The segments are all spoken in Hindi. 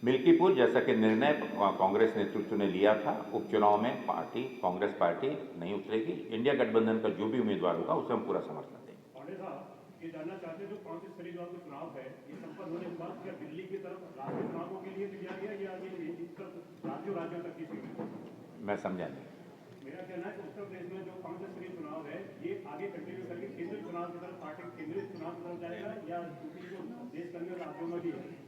मिल्कीपुर जैसा कि निर्णय कांग्रेस नेतृत्व ने लिया था, उपचुनाव में कांग्रेस पार्टी नहीं उतरेगी। इंडिया गठबंधन का जो भी उम्मीदवार होगा उसे हम पूरा समर्थन देंगे। पांडे साहब, ये जानना चाहते हैं जो 5 स्तरीय जो चुनाव है, ये संपन्न होने के बाद क्या दिल्ली की तरफ राज्य चुनावों के लिए तैयारी है या ये राज्यों तक की सीट? मैं समझा नहीं। मेरा कहना है कि उत्तर प्रदेश में जो 5 स्तरीय चुनाव है, ये आगे कंटिन्यू करके केंद्रीय चुनाव की तरफ पार्टी केंद्रीय चुनाव की तरफ जाएगा या क्योंकि जो देश के अन्य राज्यों में भी है?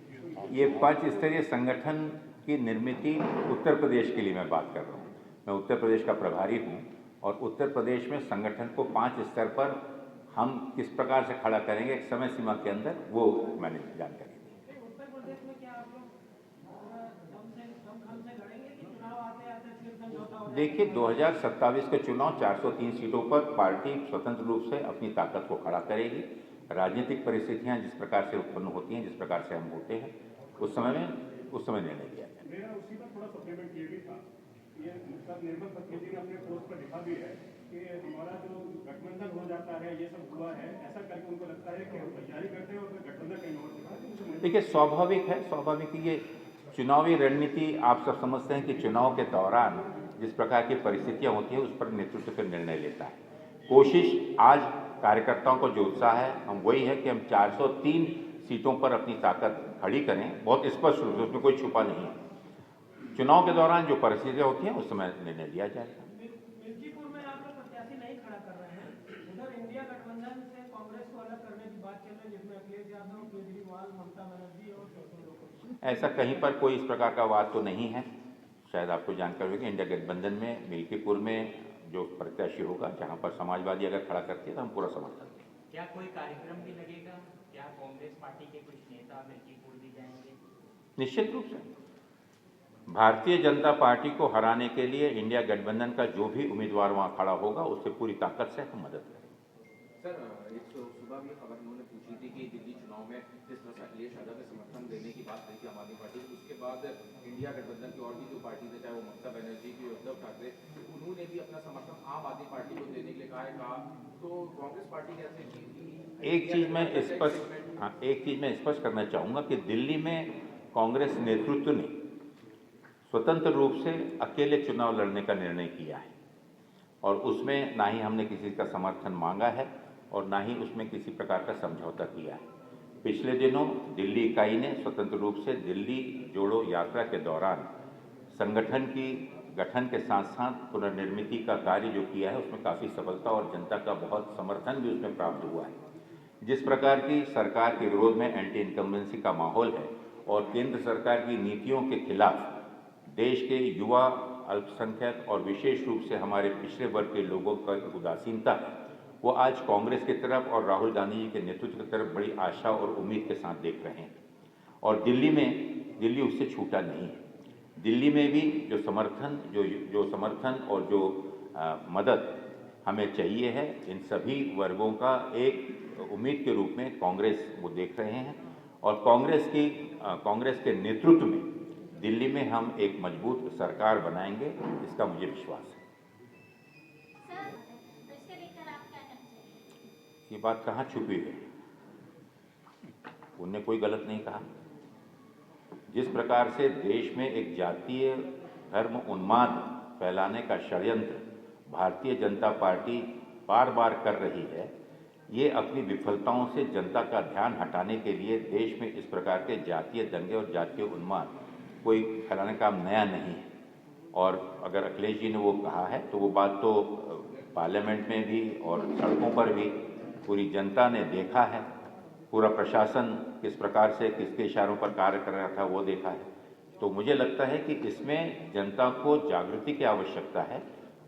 ये 5 स्तरीय संगठन की निर्मित उत्तर प्रदेश के लिए मैं बात कर रहा हूँ। मैं उत्तर प्रदेश का प्रभारी हूँ और उत्तर प्रदेश में संगठन को 5 स्तर पर हम किस प्रकार से खड़ा करेंगे एक समय सीमा के अंदर, वो मैंने जानकारी दी। उत्तर प्रदेश में क्या आप लोग दम से लड़ेंगे कि चुनाव आते आते फिर समझौता हो जाएगा? देखिए, 2027 के चुनाव 403 सीटों पर पार्टी स्वतंत्र रूप से अपनी ताकत को खड़ा करेगी। राजनीतिक परिस्थितियां जिस प्रकार से उत्पन्न होती हैं, जिस प्रकार से हम होते हैं, उस समय निर्णय लिया जाए। मेरा उसी पर थोड़ा सप्लीमेंट ये भी था, ये सर निर्मल पत्नी ने अपने पोस्ट पर लिखा भी है कि हमारा जो गठबंधन हो जाता है, ये सब हुआ है, ऐसा करके उनको लगता है कि हम तैयारी करते हैं और फिर गठबंधन कहीं और दिखा है। देखिए, स्वाभाविक ये चुनावी रणनीति आप सब समझते हैं कि चुनाव के दौरान जिस प्रकार की परिस्थितियां होती है उस पर नेतृत्व फिर निर्णय लेता है। कोशिश आज कार्यकर्ताओं को जो उत्साह है, हम वही है कि हम 403 सीटों पर अपनी ताकत खड़ी करें, बहुत स्पष्ट रूप से, उसमें कोई छुपा नहीं है। चुनाव के दौरान जो परिस्थितियां होती हैं उस समय निर्णय लिया जाएगा। मिल्कीपुर में आप लोग प्रत्याशी नहीं खड़ा कर रहे हैं, उधर इंडिया गठबंधन से कांग्रेस को अलग करने की बात चल रही है, जिसमें अखिलेश यादव, केजरीवाल, ममता बनर्जी और ऐसा कहीं पर कोई इस प्रकार का वाद तो नहीं है। शायद आपको जानकारी होगी, इंडिया गठबंधन में मिल्कीपुर में जो प्रत्याशी होगा, जहां पर समाजवादी अगर खड़ा करती है तो हम पूरा समर्थन देंगे। क्या कोई कार्यक्रम भी लगेगा? क्या कांग्रेस पार्टी के कुछ नेता मिल्कीपुर भी जाएंगे? निश्चित रूप से भारतीय जनता पार्टी को हराने के लिए इंडिया गठबंधन का जो भी उम्मीदवार वहां खड़ा होगा उससे पूरी ताकत से हम मदद करेंगे। सर, एक सुबह भी खबर उन्होंने पूछी थी कि दिल्ली चुनाव में जिस तरह से अखिलेश यादव ने समर्थन देने की बात कही थी आम आदमी पार्टी, उसके बाद इंडिया गठबंधन की और भी जो पार्टी थे, चाहे वो ममता बनर्जी की, उद्धव ठाकरे, उन्होंने भी अपना समर्थन आम आदमी पार्टी को देने के लिए कहा। तो कांग्रेस पार्टी कैसे की? एक चीज मैं स्पष्ट करना चाहूँगा कि दिल्ली में कांग्रेस नेतृत्व ने स्वतंत्र रूप से अकेले चुनाव लड़ने का निर्णय किया है और उसमें ना ही हमने किसी का समर्थन मांगा है और ना ही उसमें किसी प्रकार का समझौता किया है। पिछले दिनों दिल्ली इकाई ने स्वतंत्र रूप से दिल्ली जोड़ो यात्रा के दौरान संगठन की गठन के साथ साथ पुनर्निर्मिति का कार्य जो किया है उसमें काफ़ी सफलता और जनता का बहुत समर्थन भी उसमें प्राप्त हुआ है। जिस प्रकार की सरकार के विरोध में एंटी इनकम्बेंसी का माहौल है और केंद्र सरकार की नीतियों के खिलाफ देश के युवा, अल्पसंख्यक और विशेष रूप से हमारे पिछड़े वर्ग के लोगों का उदासीनता है, वो आज कांग्रेस की तरफ और राहुल गांधी जी के नेतृत्व की तरफ बड़ी आशा और उम्मीद के साथ देख रहे हैं। और दिल्ली उससे छूटा नहीं है। दिल्ली में भी जो समर्थन और जो मदद हमें चाहिए है, इन सभी वर्गों का एक उम्मीद के रूप में कांग्रेस वो देख रहे हैं और कांग्रेस के नेतृत्व में दिल्ली में हम एक मजबूत सरकार बनाएंगे, इसका मुझे विश्वास है। ये बात कहाँ छुपी है? उनने कोई गलत नहीं कहा। जिस प्रकार से देश में एक जातीय धर्म उन्माद फैलाने का षड्यंत्र भारतीय जनता पार्टी बार बार कर रही है, ये अपनी विफलताओं से जनता का ध्यान हटाने के लिए देश में इस प्रकार के जातीय दंगे और जातीय उन्माद कोई फैलाने का काम नया नहीं है। और अगर अखिलेश जी ने वो कहा है तो वो बात तो पार्लियामेंट में भी और सड़कों पर भी पूरी जनता ने देखा है। पूरा प्रशासन किस प्रकार से किसके इशारों पर कार्य कर रहा था वो देखा है। तो मुझे लगता है कि इसमें जनता को जागृति की आवश्यकता है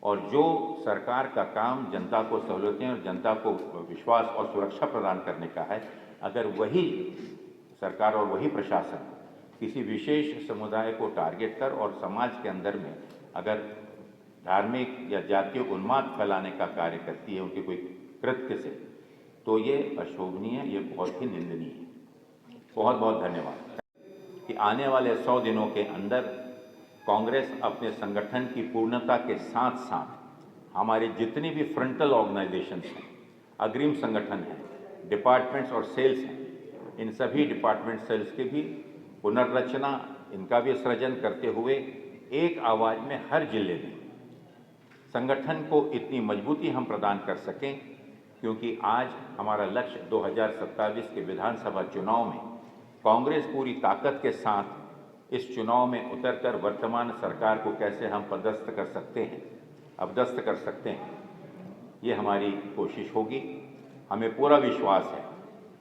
और जो सरकार का काम जनता को सहूलियतें और जनता को विश्वास और सुरक्षा प्रदान करने का है, अगर वही सरकार और वही प्रशासन किसी विशेष समुदाय को टारगेट कर और समाज के अंदर में अगर धार्मिक या जातीय उन्माद फैलाने का कार्य करती है उनके कोई कृत्य से, तो ये अशोभनीय, ये बहुत ही निंदनीय है। बहुत बहुत धन्यवाद कि आने वाले 100 दिनों के अंदर कांग्रेस अपने संगठन की पूर्णता के साथ साथ हमारे जितनी भी फ्रंटल ऑर्गेनाइजेशंस हैं, अग्रिम संगठन हैं, डिपार्टमेंट्स और सेल्स हैं, इन सभी डिपार्टमेंट सेल्स की भी पुनर्रचना इनका भी सृजन करते हुए एक आवाज़ में हर जिले में संगठन को इतनी मजबूती हम प्रदान कर सकें, क्योंकि आज हमारा लक्ष्य 2027 के विधानसभा चुनाव में कांग्रेस पूरी ताकत के साथ इस चुनाव में उतरकर वर्तमान सरकार को कैसे हम पदस्थ कर सकते हैं, अपदस्थ कर सकते हैं, ये हमारी कोशिश होगी। हमें पूरा विश्वास है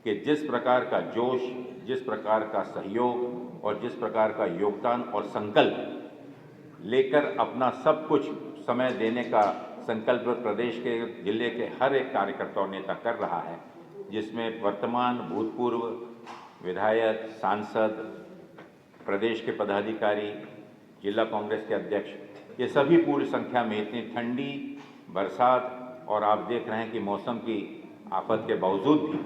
कि जिस प्रकार का जोश, जिस प्रकार का सहयोग और जिस प्रकार का योगदान और संकल्प लेकर अपना सब कुछ समय देने का संकल्प प्रदेश के जिले के हर एक कार्यकर्ता और नेता कर रहा है, जिसमें वर्तमान भूतपूर्व विधायक, सांसद, प्रदेश के पदाधिकारी, जिला कांग्रेस के अध्यक्ष, ये सभी पूरी संख्या में इतनी ठंडी बरसात और आप देख रहे हैं कि मौसम की आफत के बावजूद भी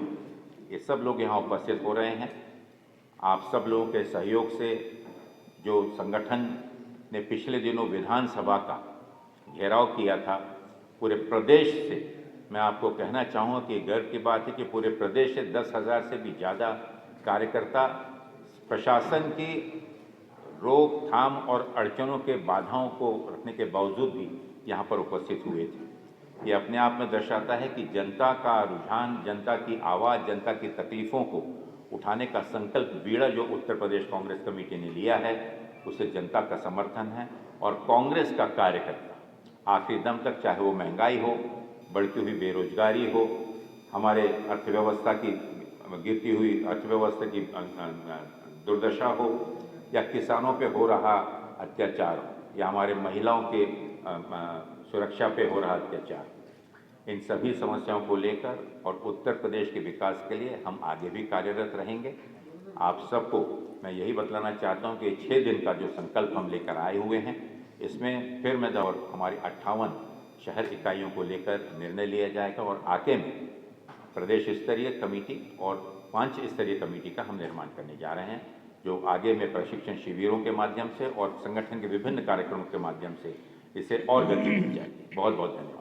ये सब लोग यहाँ उपस्थित हो रहे हैं। आप सब लोगों के सहयोग से जो संगठन ने पिछले दिनों विधानसभा का घेराव किया था, पूरे प्रदेश से मैं आपको कहना चाहूँगा कि गर्व की बात है कि पूरे प्रदेश से 10,000 से भी ज़्यादा कार्यकर्ता प्रशासन की रोकथाम और अड़चनों के बाधाओं को रखने के बावजूद भी यहाँ पर उपस्थित हुए थे। ये अपने आप में दर्शाता है कि जनता का रुझान, जनता की आवाज़, जनता की तकलीफ़ों को उठाने का संकल्प बीड़ा जो उत्तर प्रदेश कांग्रेस कमेटी ने लिया है, उसे जनता का समर्थन है। और कांग्रेस का कार्यकर्ता आखिरी दम तक, चाहे वो महंगाई हो, बढ़ती हुई बेरोजगारी हो, हमारे अर्थव्यवस्था की गिरती हुई अर्थव्यवस्था की दुर्दशा हो, या किसानों पे हो रहा अत्याचार हो, या हमारे महिलाओं के सुरक्षा पे हो रहा अत्याचार, इन सभी समस्याओं को लेकर और उत्तर प्रदेश के विकास के लिए हम आगे भी कार्यरत रहेंगे। आप सबको मैं यही बतलाना चाहता हूं कि 6 दिन का जो संकल्प हम लेकर आए हुए हैं, इसमें फिर मैं और हमारी 58 शहर इकाइयों को लेकर निर्णय लिया जाएगा और आगे में प्रदेश स्तरीय कमेटी और 5 स्तरीय कमेटी का हम निर्माण करने जा रहे हैं, जो आगे में प्रशिक्षण शिविरों के माध्यम से और संगठन के विभिन्न कार्यक्रमों के माध्यम से इसे और गति मिल जाएगी। बहुत बहुत धन्यवाद।